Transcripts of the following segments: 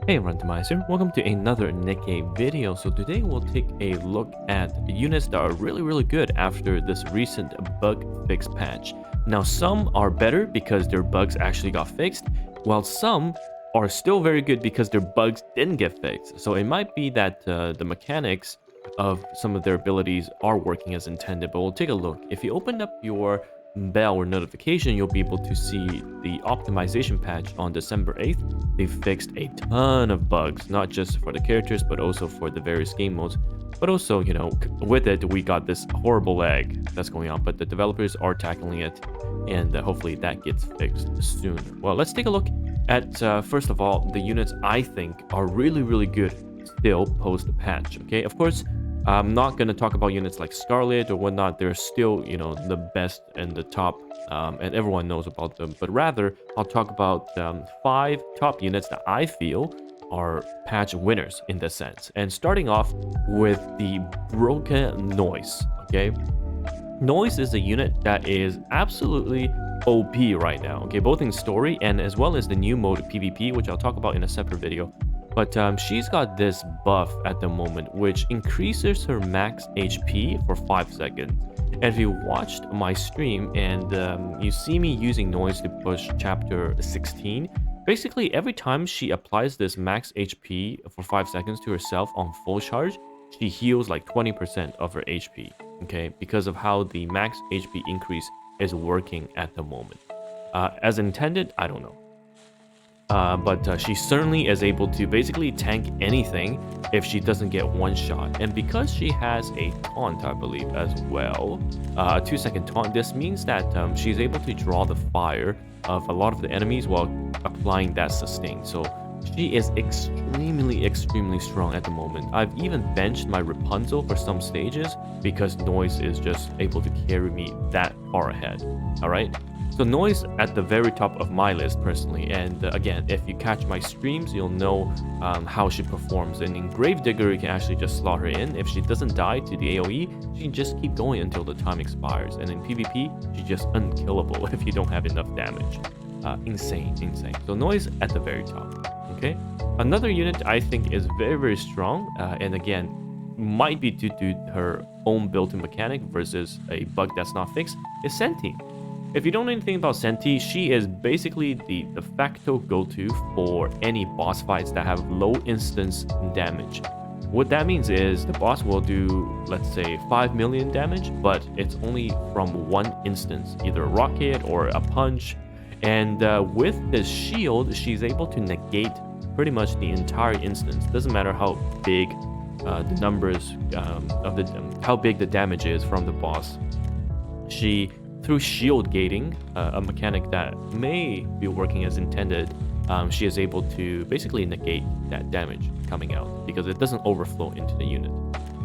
Hey everyone, TimaeuSS. Welcome to another NIKKE video. So today we'll take a look at units that are really good after this recent bug fix patch. Now some are better because their bugs actually got fixed, while some are still very good because their bugs didn't get fixed. So it might be that the mechanics of some of their abilities are working as intended, but we'll take a look. If you open up your bell or notification, you'll be able to see the optimization patch on December 8th. They fixed a ton of bugs, not just for the characters, but also for the various game modes. But also, you know, with it, we got this horrible lag that's going on, but the developers are tackling it, and hopefully that gets fixed soon. Well, let's take a look at, first of all, the units I think are really good still post-patch, okay? Of course, I'm not going to talk about units like Scarlet or whatnot. They're still, you know, the best and the top, and everyone knows about them. But rather, I'll talk about 5 top units that I feel are patch winners in this sense. And starting off with the broken Noise, okay? Noise is a unit that is absolutely OP right now, okay? Both in story and as well as the new mode PvP, which I'll talk about in a separate video. But she's got this buff at the moment, which increases her max HP for 5 seconds. And if you watched my stream and you see me using Noise to push chapter 16, basically every time she applies this max HP for 5 seconds to herself on full charge, she heals like 20% of her HP, okay? Because of how the max HP increase is working at the moment. As intended, I don't know. But she certainly is able to basically tank anything if she doesn't get one shot. And because she has a taunt, I believe, as well, a 2-second taunt, this means that she's able to draw the fire of a lot of the enemies while applying that sustain. So she is extremely strong at the moment. I've even benched my Rapunzel for some stages because Noise is just able to carry me that far ahead. Alright? So Noise at the very top of my list personally, and again, if you catch my streams, you'll know how she performs. And in Gravedigger, you can actually just slot her in. If she doesn't die to the AoE, she can just keep going until the time expires. And in PvP, she's just unkillable if you don't have enough damage. Insane. So Noise at the very top, okay? Another unit I think is very strong, and again, might be due to her own built-in mechanic versus a bug that's not fixed, is Senti. If you don't know anything about Senti, she is basically the de facto go-to for any boss fights that have low instance damage. What that means is the boss will do, let's say, 5 million damage, but it's only from one instance, either a rocket or a punch. And with this shield, she's able to negate pretty much the entire instance. Doesn't matter how big the numbers how big the damage is from the boss. Through shield gating, a mechanic that may be working as intended, she is able to basically negate that damage coming out because it doesn't overflow into the unit.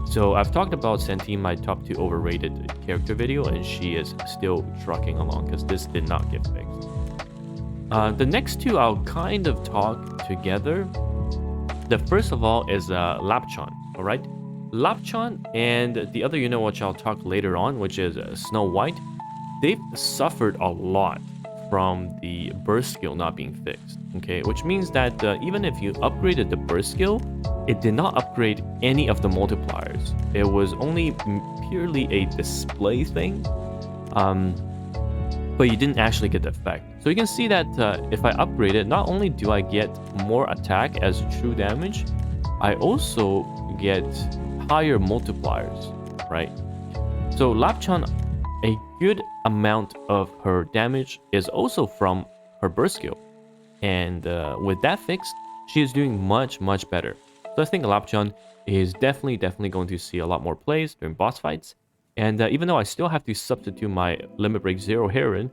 So I've talked about Senti in my top 2 overrated character video, and she is still trucking along because this did not get fixed. The next 2 I'll kind of talk together. The first of all is Lapchon, alright? Lapchon and the other unit which I'll talk later on, which is Snow White, they've suffered a lot from the burst skill not being fixed, okay? Which means that even if you upgraded the burst skill, it did not upgrade any of the multipliers. It was only purely a display thing, but you didn't actually get the effect. So you can see that if I upgrade it, not only do I get more attack as true damage, I also get higher multipliers, right? So Lapchon, a good amount of her damage is also from her burst skill, and with that fixed, she is doing much better. So I think Lapchon is definitely going to see a lot more plays during boss fights. And even though I still have to substitute my Limit Break 0 Heron,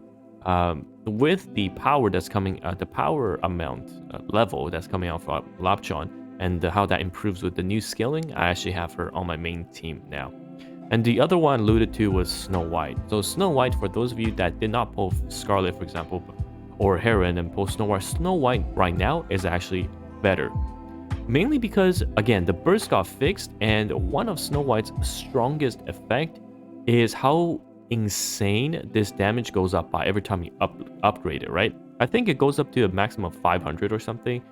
with the power that's coming, the power amount level that's coming out from Lapchon, and how that improves with the new skilling, I actually have her on my main team now. And the other one alluded to was Snow White. So Snow White, for those of you that did not pull Scarlet, for example, or Heron and pull Snow White right now is actually better. Mainly because, again, the burst got fixed, and one of Snow White's strongest effect is how insane this damage goes up by every time you upgrade it, right? I think it goes up to a maximum of 500 or something.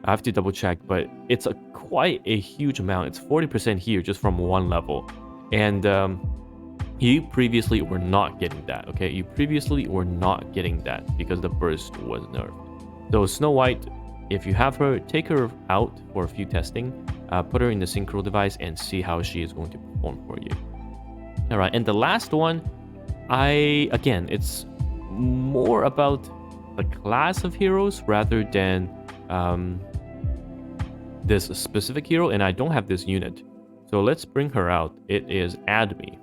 I have to double check, but it's quite a huge amount. It's 40% here just from one level. And you previously were not getting that, okay? You previously were not getting that because the burst was nerfed. So Snow White, if you have her, take her out for a few testing, put her in the synchro device and see how she is going to perform for you. All right, and the last one, again, it's more about the class of heroes rather than this specific hero, and I don't have this unit. So let's bring her out. It is Admi.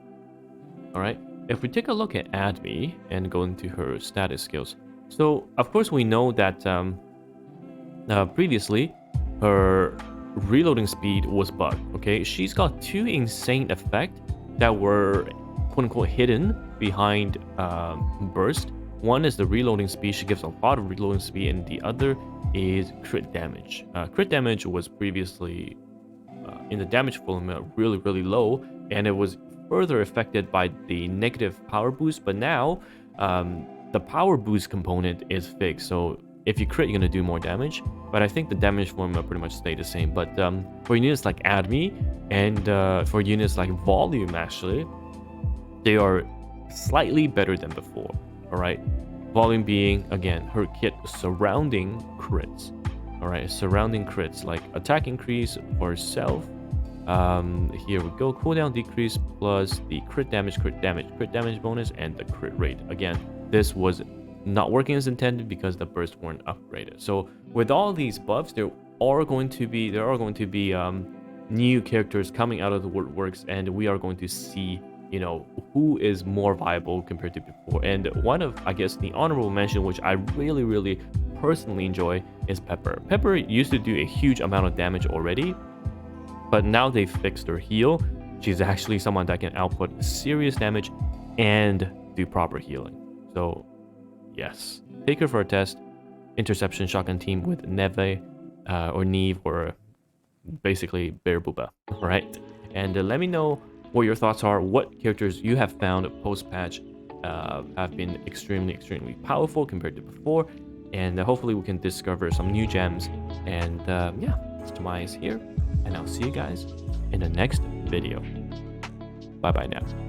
All right, if we take a look at Admi and go into her status skills. So of course we know that previously her reloading speed was bugged, okay? She's got two insane effects that were quote-unquote hidden behind burst. One is the reloading speed. She gives a lot of reloading speed, and the other is crit damage. Crit damage was previously in the damage volume really low, and it was further affected by the negative power boost, but now the power boost component is fixed, so if you crit, you're going to do more damage, but I think the damage formula pretty much stay the same. But for units like Admi and for units like Volume, actually, they are slightly better than before. All right, Volume being, again, her kit surrounding crits. All right, surrounding crits, like attack increase for herself. Here we go, cooldown decrease plus the crit damage bonus, and the crit rate. Again, this was not working as intended because the bursts weren't upgraded. So with all these buffs, there are going to be new characters coming out of the woodworks, and we are going to see, you know, who is more viable compared to before. And one of, I guess, the honorable mention, which I really personally enjoy, is Pepper. Pepper used to do a huge amount of damage already, but now they fixed her heal. She's actually someone that can output serious damage and do proper healing. So yes, take her for a test. Interception shotgun team with Neve or Neve, or basically Bear Booba. All right, and let me know what your thoughts are. What characters you have found post-patch have been extremely powerful compared to before, and hopefully we can discover some new gems. And yeah, it's TimaeuSS here, and I'll see you guys in the next video. Bye bye now.